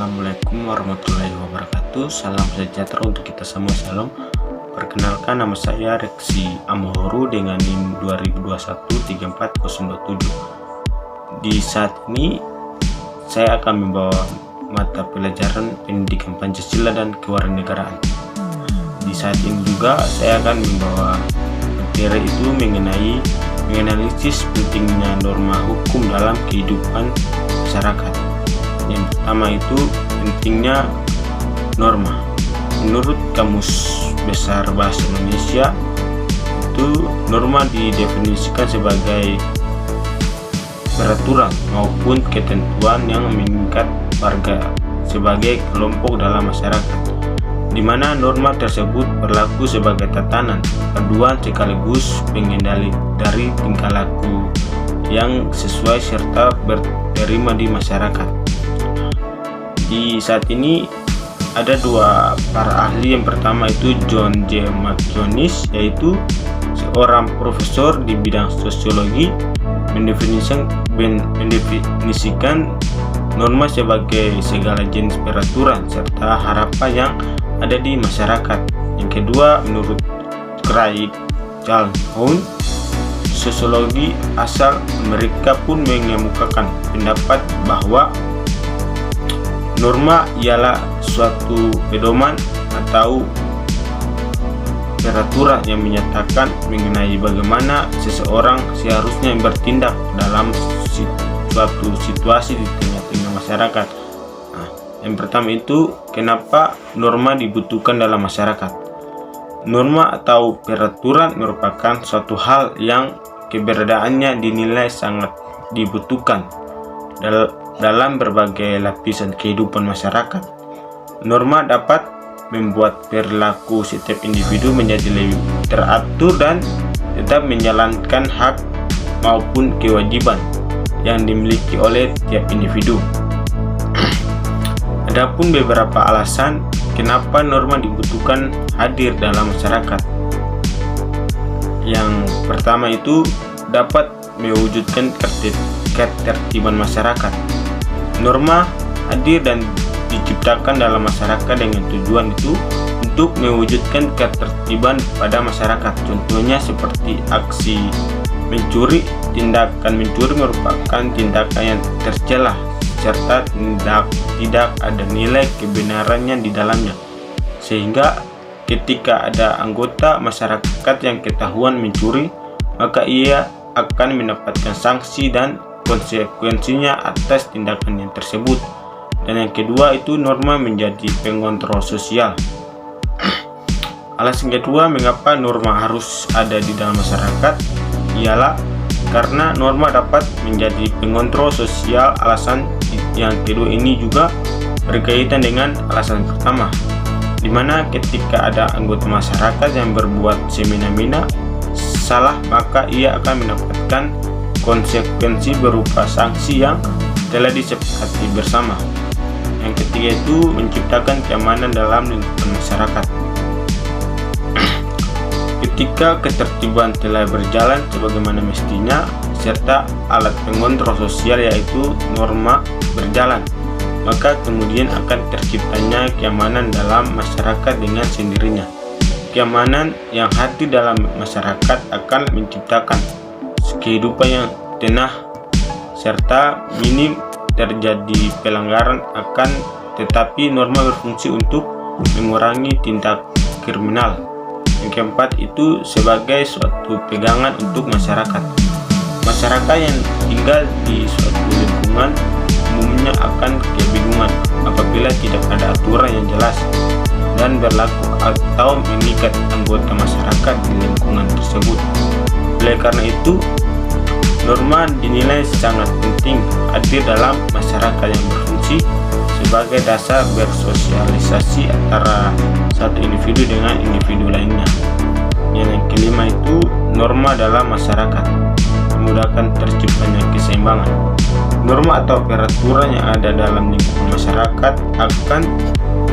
Assalamualaikum warahmatullahi wabarakatuh. Salam sejahtera untuk kita semua. Salam. Perkenalkan, nama saya Reksi Amohoru dengan NIM 2021-34027. Di saat ini saya akan membawa mata pelajaran pendidikan Pancasila dan kewarganegaraan. Di saat ini juga saya akan membawa materi itu menganalisis pentingnya norma hukum dalam kehidupan masyarakat. Yang pertama itu pentingnya norma. Menurut Kamus Besar Bahasa Indonesia, itu norma didefinisikan sebagai peraturan maupun ketentuan yang mengikat warga sebagai kelompok dalam masyarakat, di mana norma tersebut berlaku sebagai tatanan, panduan sekaligus pengendali dari tingkah laku yang sesuai serta berterima di masyarakat. Di saat ini ada dua para ahli. Yang pertama itu John J. McInnes, yaitu seorang profesor di bidang sosiologi, mendefinisikan norma sebagai segala jenis peraturan serta harapan yang ada di masyarakat. Yang kedua, menurut Craig Calhoun, sosiologi asal Amerika pun mengemukakan pendapat bahwa norma ialah suatu pedoman atau peraturan yang menyatakan mengenai bagaimana seseorang seharusnya bertindak dalam suatu situasi di tengah-tengah masyarakat. Nah, yang pertama itu, kenapa norma dibutuhkan dalam masyarakat? Norma atau peraturan merupakan suatu hal yang keberadaannya dinilai sangat dibutuhkan dalam berbagai lapisan kehidupan masyarakat. Norma dapat membuat perilaku setiap individu menjadi lebih teratur dan tetap menjalankan hak maupun kewajiban yang dimiliki oleh tiap individu. Adapun beberapa alasan kenapa norma dibutuhkan hadir dalam masyarakat. Yang pertama itu dapat mewujudkan ketertiban masyarakat. Norma hadir dan diciptakan dalam masyarakat dengan tujuan itu untuk mewujudkan ketertiban pada masyarakat. Contohnya seperti aksi mencuri. Tindakan mencuri merupakan tindakan yang tercela serta tidak ada nilai kebenarannya di dalamnya, sehingga ketika ada anggota masyarakat yang ketahuan mencuri, maka ia akan mendapatkan sanksi dan konsekuensinya atas tindakan yang tersebut. Dan yang kedua itu norma menjadi pengontrol sosial. Alasan kedua mengapa norma harus ada di dalam masyarakat ialah karena norma dapat menjadi pengontrol sosial. Alasan yang kedua ini juga berkaitan dengan alasan pertama, di mana ketika ada anggota masyarakat yang berbuat semena-mena salah, maka ia akan mendapatkan konsekuensi berupa sanksi yang telah disepakati bersama. Yang ketiga itu menciptakan keamanan dalam lingkungan masyarakat. Ketika ketertiban telah berjalan sebagaimana mestinya serta alat pengontrol sosial yaitu norma berjalan, maka kemudian akan terciptanya keamanan dalam masyarakat dengan sendirinya. Keamanan yang hadir dalam masyarakat akan menciptakan kehidupan yang tenang serta minim terjadi pelanggaran, akan tetapi norma berfungsi untuk mengurangi tindak kriminal. Yang keempat itu sebagai suatu pegangan untuk masyarakat. Masyarakat yang tinggal di suatu lingkungan umumnya akan kebingungan apabila tidak ada aturan yang jelas dan berlaku atau mengikat anggota masyarakat di lingkungan tersebut. Oleh karena itu, norma dinilai sangat penting hadir dalam masyarakat yang berfungsi sebagai dasar bersosialisasi antara satu individu dengan individu lainnya. Yang kelima itu norma dalam masyarakat memudahkan terciptanya keseimbangan. Norma atau peraturan yang ada dalam lingkungan masyarakat akan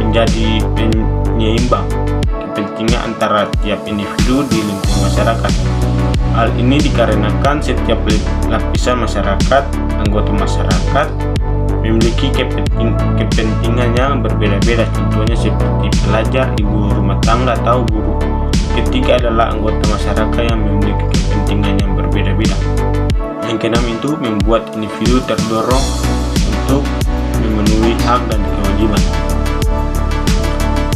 menjadi penyeimbang kepentingan antara tiap individu di lingkungan masyarakat. Hal ini dikarenakan setiap lapisan masyarakat, anggota masyarakat memiliki kepentingan kepentingan yang berbeda-beda, contohnya seperti pelajar, ibu rumah tangga, atau guru. Ketiga adalah anggota masyarakat yang memiliki kepentingan yang berbeda-beda. Yang keenam itu membuat individu terdorong untuk memenuhi hak dan kewajiban.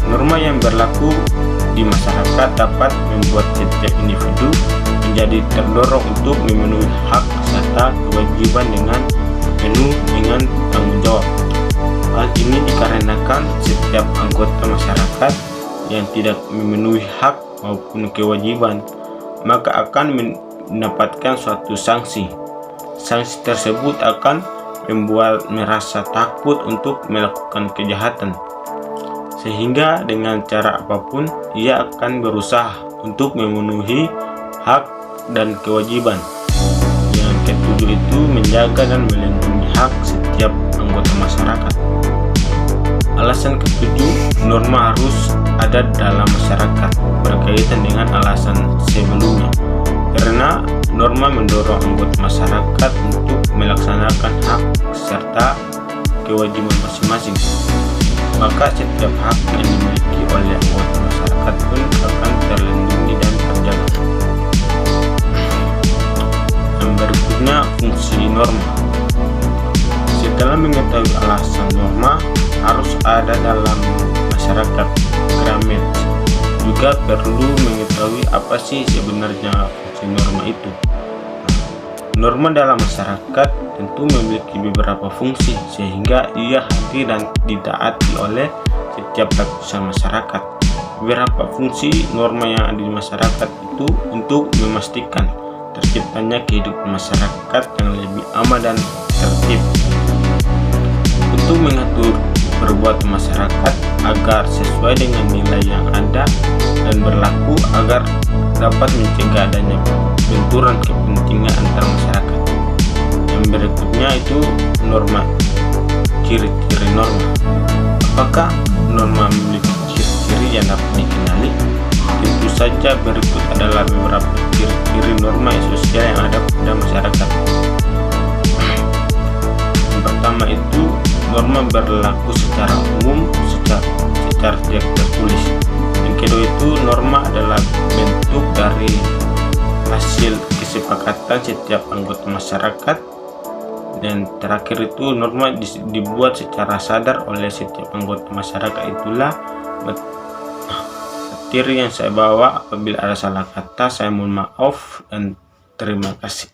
Norma yang berlaku di masyarakat dapat membuat setiap individu menjadi terdorong untuk memenuhi hak serta kewajiban dengan penuh dengan tanggung jawab. Hal ini dikarenakan setiap anggota masyarakat yang tidak memenuhi hak maupun kewajiban maka akan mendapatkan suatu sanksi. Sanksi tersebut akan membuat merasa takut untuk melakukan kejahatan, sehingga dengan cara apapun ia akan berusaha untuk memenuhi hak dan kewajiban. Yang ketujuh itu menjaga dan melindungi hak setiap anggota masyarakat. Alasan ketujuh, norma harus ada dalam masyarakat berkaitan dengan alasan sebelumnya, karena norma mendorong anggota masyarakat untuk melaksanakan hak serta kewajiban masing-masing. Maka setiap hak yang dimiliki oleh anggota masyarakat pun akan terlindungi dan terjaga. Yang berikutnya, fungsi norma. Setelah mengetahui alasan norma harus ada dalam masyarakat, Grammars juga perlu mengetahui apa sih sebenarnya fungsi norma itu. Norma dalam masyarakat tentu memiliki beberapa fungsi sehingga ia hadir dan ditaati oleh setiap lapisan masyarakat. Beberapa fungsi norma yang ada di masyarakat itu untuk memastikan terciptanya kehidupan masyarakat yang lebih aman dan tertib, untuk mengatur perbuatan masyarakat agar sesuai dengan nilai yang ada dan berlaku agar dapat mencegah adanya benturan kepentingan antar masyarakat. Yang berikutnya itu norma. Ciri-ciri norma. Apakah norma memiliki ciri-ciri yang dapat dikenali? Tentu saja berikut adalah beberapa ciri-ciri norma sosial yang ada pada masyarakat. Yang pertama itu norma berlaku secara umum, secara tidak tertulis. Yang kedua itu norma adalah bentuk dari hasil kesepakatan setiap anggota masyarakat. Dan terakhir itu norma dibuat secara sadar oleh setiap anggota masyarakat. Itulah materi yang saya bawa. Apabila ada salah kata saya mohon maaf dan terima kasih.